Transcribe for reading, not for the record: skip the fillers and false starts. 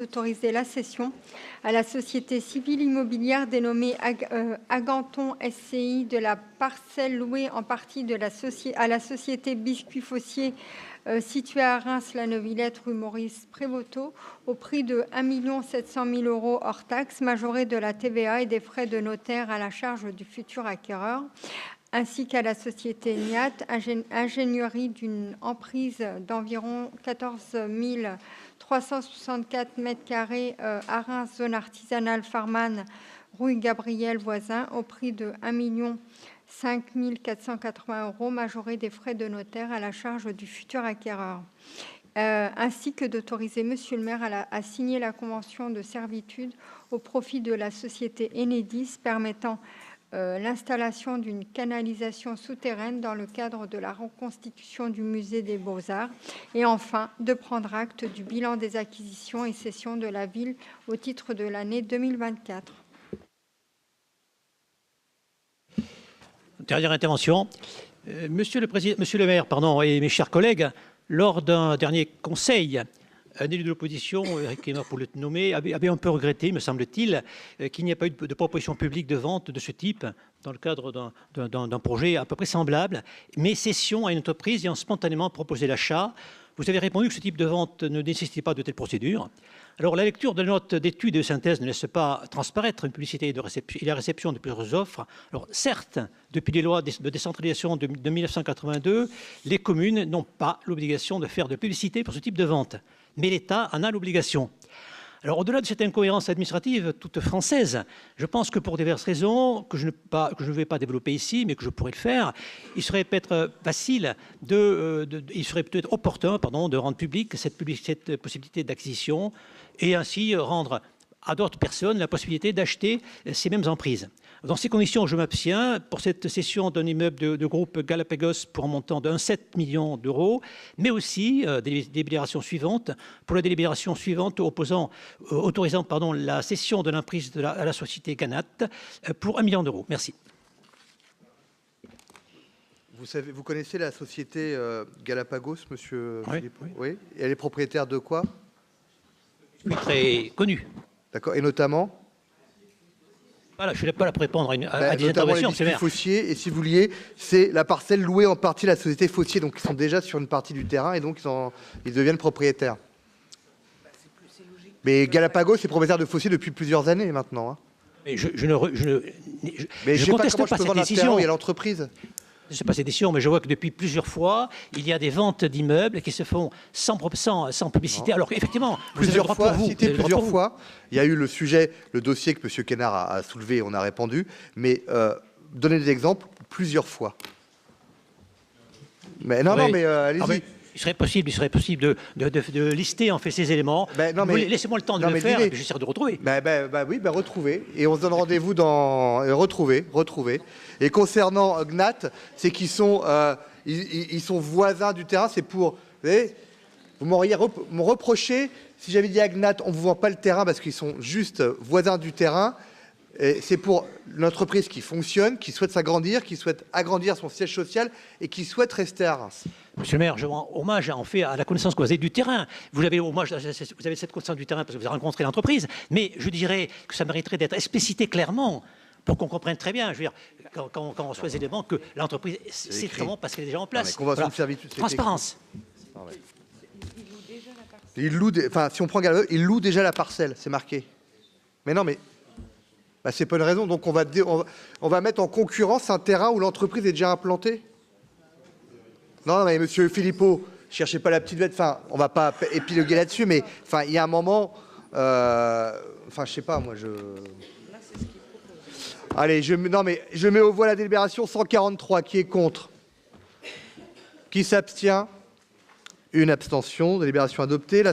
Autoriser la cession à la société civile immobilière dénommée Aganton SCI de la parcelle louée en partie à la société Biscuit Fossier située à Reims-la-Neuvillette, rue Maurice Prévoto, au prix de 1 700 000 € hors taxes, majorés de la TVA et des frais de notaire à la charge du futur acquéreur, ainsi qu'à la société Niat, ingénierie d'une emprise d'environ 14 364 mètres carrés à Reims, zone artisanale Farman, rue Gabriel Voisin, au prix de 1 5 480 €, majoré des frais de notaire à la charge du futur acquéreur. Ainsi que d'autoriser Monsieur le maire à signer la convention de servitude au profit de la société Enedis permettant l'installation d'une canalisation souterraine dans le cadre de la reconstitution du musée des Beaux-Arts, et enfin de prendre acte du bilan des acquisitions et cessions de la ville au titre de l'année 2024. Dernière intervention. Monsieur le maire, et mes chers collègues, lors d'un dernier conseil, un élu de l'opposition, Eric Kemmer pour le nommer, avait un peu regretté, me semble-t-il, qu'il n'y ait pas eu de proposition publique de vente de ce type dans le cadre d'un projet à peu près semblable, mais cession à une entreprise ayant spontanément proposé l'achat. Vous avez répondu que ce type de vente ne nécessitait pas de telle procédure. Alors, la lecture de notes d'études et de synthèse ne laisse pas transparaître une publicité et la réception de plusieurs offres. Alors, certes, depuis les lois de décentralisation de 1982, les communes n'ont pas l'obligation de faire de publicité pour ce type de vente, mais l'État en a l'obligation. Alors, au-delà de cette incohérence administrative toute française, je pense que pour diverses raisons, que je ne vais pas développer ici, mais que je pourrais le faire, il serait peut-être opportun de rendre publique cette possibilité d'acquisition et ainsi rendre à d'autres personnes la possibilité d'acheter ces mêmes emprises. Dans ces conditions, je m'abstiens pour cette cession d'un immeuble de groupe Galapagos pour un montant de 7 millions €, mais aussi des délibérations suivantes. Pour la délibération suivante, autorisant la cession de l'emprise à la société Ganat pour 1 million €. Merci. Vous connaissez la société Galapagos, monsieur Oui. Philippe? Oui. Et elle est propriétaire de quoi? Oui, très connu. D'accord. Et notamment? Voilà, je ne suis pas là pour répondre à des notamment interventions, les Biscuits Fossier, et si vous vouliez, c'est la parcelle louée en partie à la société Fossier, donc ils sont déjà sur une partie du terrain et donc ils deviennent propriétaires. Mais Galapagos est propriétaire de Fossier depuis plusieurs années maintenant. Hein. Mais je ne conteste pas cette décision. Il y a l'entreprise. Je ne sais pas ces décisions, mais je vois que depuis plusieurs fois, il y a des ventes d'immeubles qui se font sans publicité. Alors effectivement, plusieurs fois, il y a eu le dossier que M. Kénard a soulevé, on a répondu, mais donnez des exemples plusieurs fois. Mais non, mais allez-y. Il serait possible de lister en fait ces éléments. Laissez-moi le temps de le faire et puis j'essaierai de retrouver. Retrouvez. Et on se donne rendez-vous dans... Retrouver. Et concernant Gnat, c'est qu'ils sont, ils sont voisins du terrain. C'est pour... Vous m'auriez reproché, si j'avais dit à Gnat, on ne vous vend pas le terrain parce qu'ils sont juste voisins du terrain. C'est pour l'entreprise qui fonctionne, qui souhaite s'agrandir, qui souhaite agrandir son siège social et qui souhaite rester à Reims. Monsieur le maire, je rends hommage en fait à la connaissance que vous avez du terrain. Vous avez cette connaissance du terrain parce que vous avez rencontré l'entreprise, mais je dirais que ça mériterait d'être explicité clairement pour qu'on comprenne très bien, je veux dire, quand on reçoit les éléments, que l'entreprise sait comment parce qu'elle est déjà en place. Convention de servitude, transparence. Si on prend Galapagos, il loue déjà la parcelle, c'est marqué. Mais non, mais... c'est pas une raison. Donc on va mettre en concurrence un terrain où l'entreprise est déjà implantée. Non, mais monsieur Philippot, cherchez pas la petite bête. Enfin, on va pas épiloguer là-dessus, mais enfin, il y a un moment. Je sais pas, moi, Allez, je mets au voie la délibération 143. Qui est contre? Qui s'abstient? Une abstention. Délibération adoptée.